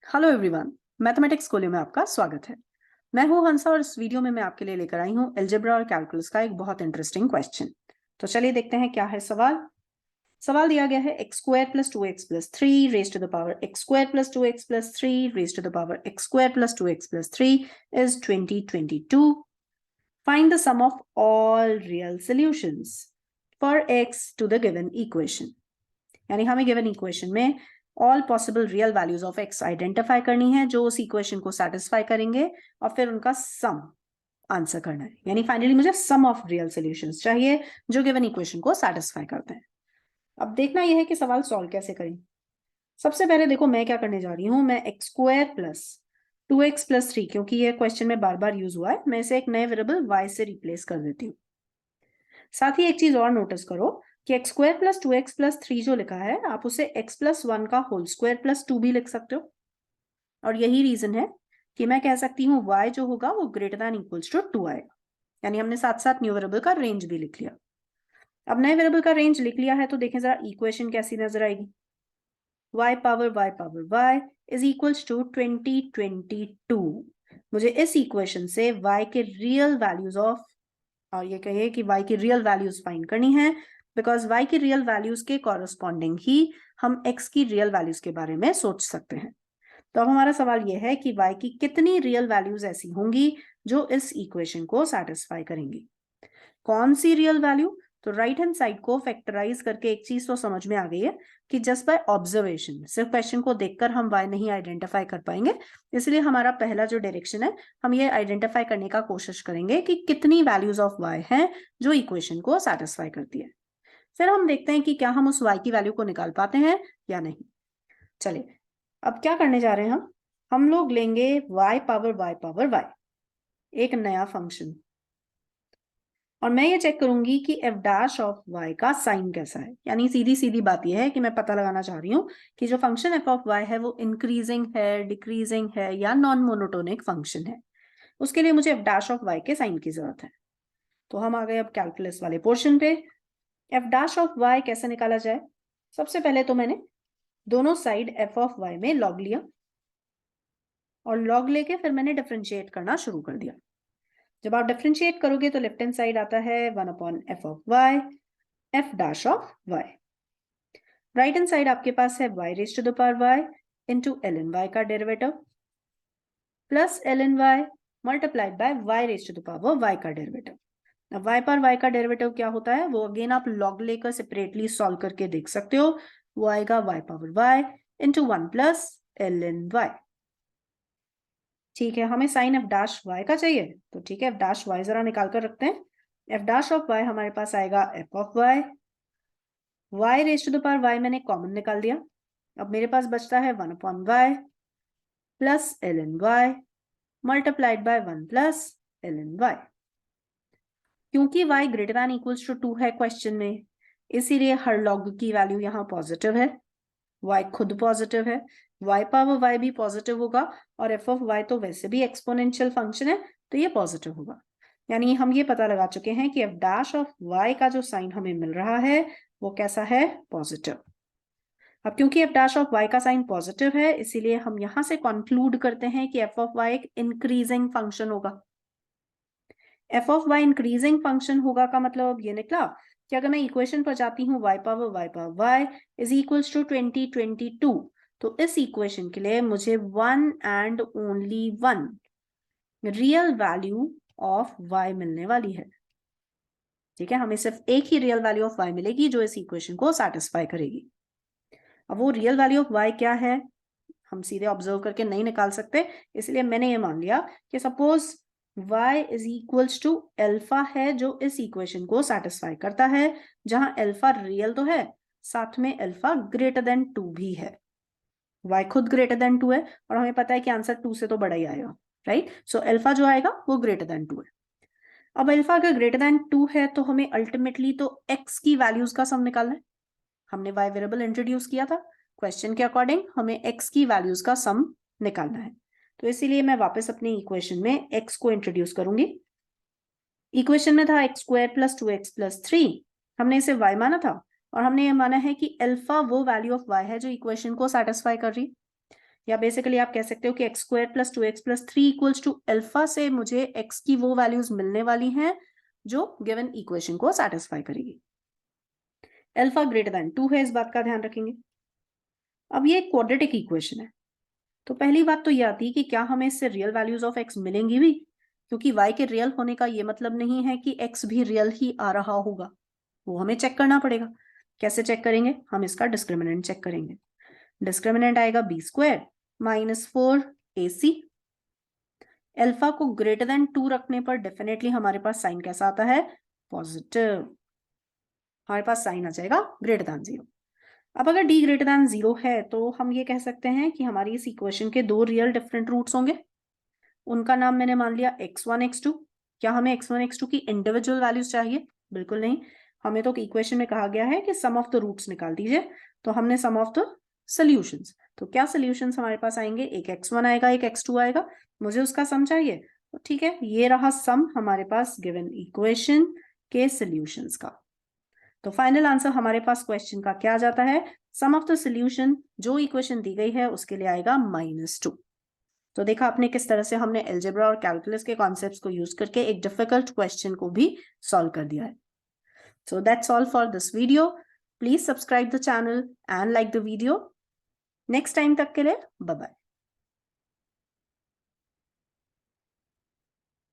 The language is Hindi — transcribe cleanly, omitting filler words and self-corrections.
हेलो एवरीवन, मैथमेटिक्स स्कूल में आपका स्वागत है। मैं हूं हंसा और इस वीडियो में मैं आपके लिए लेकर आई हूं अलजेब्रा और कैलकुलस का एक बहुत इंटरेस्टिंग क्वेश्चन। तो चलिए देखते हैं क्या है सवाल। सवाल दिया गया है x square plus two x plus three raise to the power x square plus two x plus three raise to the power x square plus two x plus three is 2022। Find the sum of all real solutions for x to the given equation. यानी हमें गिवन इक्वेशन में all possible real values of x identify करनी है जो उस इक्वेशन को सेटिस्फाई करेंगे और फिर उनका सम आंसर करना है। यानी फाइनली मुझे सम ऑफ रियल सॉल्यूशंस चाहिए जो गिवन इक्वेशन को सेटिस्फाई करते हैं। अब देखना यह है कि सवाल सॉल्व कैसे करें। सबसे पहले देखो मैं क्या करने जा रही हूं, मैं x square plus two x plus three, क्योंकि यह क्वेश्चन में बार बार यूज हुआ है, मैं इसे एक नए वेरिएबल y से रिप्लेस कर देती हूँ। साथ ही एक चीज और नोटिस करो कि x square plus two x plus three जो लिखा है आप उसे एक्स प्लस वन का होल स्क्वायर प्लस टू भी लिख सकते हो। और यही रीजन है कि मैं कह सकती हूँ y जो होगा वो greater than equals to two आएगा। यानी हमने साथ साथ न्यू वेरिएबल का रेंज भी लिख लिया। अब नए वेरिएबल का रेंज लिख लिया है तो देखें जरा इक्वेशन कैसी नजर आएगी। y power y is equals to 2022। मुझे इस इक्वेशन से y के रियल वैल्यूज ऑफ, और ये कहिए कि y की रियल वैल्यूज फाइंड करनी है, बिकॉज y की रियल वैल्यूज के कॉरस्पॉन्डिंग ही हम x की रियल वैल्यूज के बारे में सोच सकते हैं। तो अब हमारा सवाल यह है कि y की कितनी रियल वैल्यूज ऐसी होंगी जो इस इक्वेशन को सेटिस्फाई करेंगी। कौन सी रियल वैल्यू? तो राइट हैंड साइड को फैक्टराइज करके एक चीज तो समझ में आ गई है कि जस्ट बाय ऑब्जर्वेशन, सिर्फ क्वेश्चन को देखकर हम y नहीं आइडेंटिफाई कर पाएंगे। इसलिए हमारा पहला जो डायरेक्शन है, हम ये आइडेंटिफाई करने का कोशिश करेंगे कि कितनी वैल्यूज ऑफ y हैं जो इक्वेशन को सेटिस्फाई करती है। फिर हम देखते हैं कि क्या हम उस y की वैल्यू को निकाल पाते हैं या नहीं। चलिए अब क्या करने जा रहे हैं हम लोग लेंगे y पावर y, एक नया फंक्शन, और मैं ये चेक करूंगी कि एफ डैश ऑफ वाई का साइन कैसा है। यानी सीधी सीधी बात यह है कि मैं पता लगाना चाह रही हूँ कि जो फंक्शन एफ ऑफ वाई है वो इंक्रीजिंग है, डिक्रीजिंग है या नॉन मोनोटोनिक फंक्शन है। उसके लिए मुझे एफ डैश ऑफ वाई के साइन की जरूरत है। तो हम आ गए अब कैलकुलस वाले पोर्शन पे। एफ डैश ऑफ वाई कैसे निकाला जाए? सबसे पहले तो मैंने दोनों साइड एफ ऑफ वाई में लॉग लिया, और लॉग लेके फिर मैंने डिफरेंशिएट करना शुरू कर दिया। जब आप डिफरेंशिएट करोगे तो लेफ्ट हैंड साइड आता है 1/f of y f dash of y. Right hand side आपके पास है y raise to the power y into l N y का derivative plus L N Y multiplied by y raise to the power y का डेरिवेटिव। अब y पर y का डेरिवेटिव क्या होता है वो अगेन आप लॉग लेकर सेपरेटली सॉल्व करके देख सकते हो। वो आएगा y power y into one plus L N Y. ठीक है, हमें साइन एफ डैश वाई का चाहिए, तो ठीक है एफ डैश वाई जरा निकाल कर रखते हैं। एफ डैश ऑफ वाई हमारे पास आएगा F of Y, y raise to the power y मैंने कॉमन निकाल दिया। अब मेरे पास बचता है 1/y plus L N Y multiplied by 1 plus L N Y. क्योंकि y greater than equals to 2 है क्वेश्चन में, इसीलिए हर लॉग की वैल्यू यहाँ पॉजिटिव है। y खुद पॉजिटिव है, y पावर y भी पॉजिटिव होगा, और f ऑफ y तो वैसे भी एक्सपोनेंशियल फंक्शन है तो ये पॉजिटिव होगा। यानी हम ये पता लगा चुके हैं कि f डैश ऑफ y का जो साइन हमें मिल रहा है वो कैसा है? पॉजिटिव। अब क्योंकि f डैश ऑफ y का साइन पॉजिटिव है इसीलिए हम यहां से कंक्लूड करते हैं कि f ऑफ y एक इंक्रीजिंग फंक्शन होगा। f of y increasing function होगा का मतलब ये निकला कि अगर मैं इक्वेशन पर जाती हूँ y power y is equals to 2022, तो इस इक्वेशन के लिए मुझे one and only one real value of y मिलने वाली है। ठीक है, हमें सिर्फ एक ही रियल वैल्यू ऑफ y मिलेगी जो इस इक्वेशन को सेटिस्फाई करेगी। अब वो रियल वैल्यू ऑफ y क्या है हम सीधे ऑब्जर्व करके नहीं निकाल सकते, इसलिए मैंने ये मान लिया कि suppose y is equals to alpha है जो इस इक्वेशन को सेटिस्फाई करता है, जहां एल्फा रियल तो है साथ में एल्फा ग्रेटर देन 2 भी है। y खुद ग्रेटर देन 2 है और हमें पता है कि आंसर 2 से तो बड़ा ही आएगा, राइट? सो एल्फा जो आएगा वो ग्रेटर देन 2 है। अब अल्फा अगर ग्रेटर देन 2 है तो हमें अल्टीमेटली तो x की वैल्यूज का सम निकालना है। हमने y वेरिएबल इंट्रोड्यूस किया था, क्वेश्चन के अकॉर्डिंग हमें x की वैल्यूज का सम निकालना है। तो इसीलिए मैं वापस अपनी इक्वेशन में x को इंट्रोड्यूस करूंगी। इक्वेशन में था x square plus two x plus three, हमने इसे y माना था और हमने ये माना है कि अल्फा वो वैल्यू ऑफ y है जो इक्वेशन को सेटिस्फाई कर रही। या बेसिकली आप कह सकते हो कि x square plus 2x plus 3 equals to alpha से मुझे x की वो वैल्यूज मिलने वाली हैं जो गिवन इक्वेशन को सेटिस्फाई करेगी। अल्फा ग्रेटर देन 2 है, इस बात का ध्यान रखेंगे। अब ये क्वाड्रेटिक इक्वेशन है, तो पहली बात तो ये आती है कि क्या हमें इससे रियल वैल्यूज ऑफ x मिलेंगी भी, क्योंकि y के रियल होने का ये मतलब नहीं है कि x भी रियल ही आ रहा होगा, वो हमें चेक करना पड़ेगा। कैसे चेक करेंगे? हम इसका डिस्क्रिमिनेंट चेक करेंगे। डिस्क्रिमिनेंट आएगा B square minus 4ac। Alpha को ग्रेटर देन 2 रखने पर डेफिनेटली हमारे पास साइन कैसा आता है? पॉजिटिव। हमारे पास साइन आ जाएगा ग्रेटर देन 0। अब अगर d ग्रेटर देन 0 है तो हम ये कह सकते हैं कि हमारी इस इक्वेशन के दो रियल डिफरेंट रूट्स होंगे। उनका नाम मैंने मान लिया x1 x2। क्या हमें x1 x2 की इंडिविजुअल वैल्यूज चाहिए? बिल्कुल नहीं, हमें तो इक्वेशन में कहा गया है कि सम ऑफ द रूट्स निकाल दीजिए, तो हमने सम ऑफ द सोल्यूशंस। तो क्या सोल्यूशंस हमारे पास आएंगे? एक x1 आएगा, एक x2 आएगा, मुझे उसका सम चाहिए, तो ठीक है, ये रहा सम हमारे पास गिवन इक्वेशन के सोल्यूशंस का। तो फाइनल आंसर हमारे पास क्वेश्चन का क्या आ जाता है? सम ऑफ द सोल्यूशन जो इक्वेशन दी गई है उसके लिए आएगा -2। तो देखा आपने किस तरह से हमने अलजेब्रा और कैलकुलस के कॉन्सेप्ट्स को यूज करके एक डिफिकल्ट क्वेश्चन को भी सॉल्व कर दिया है। So that's all for this video. Please subscribe the channel and like the video. Next time तक के लिए bye bye.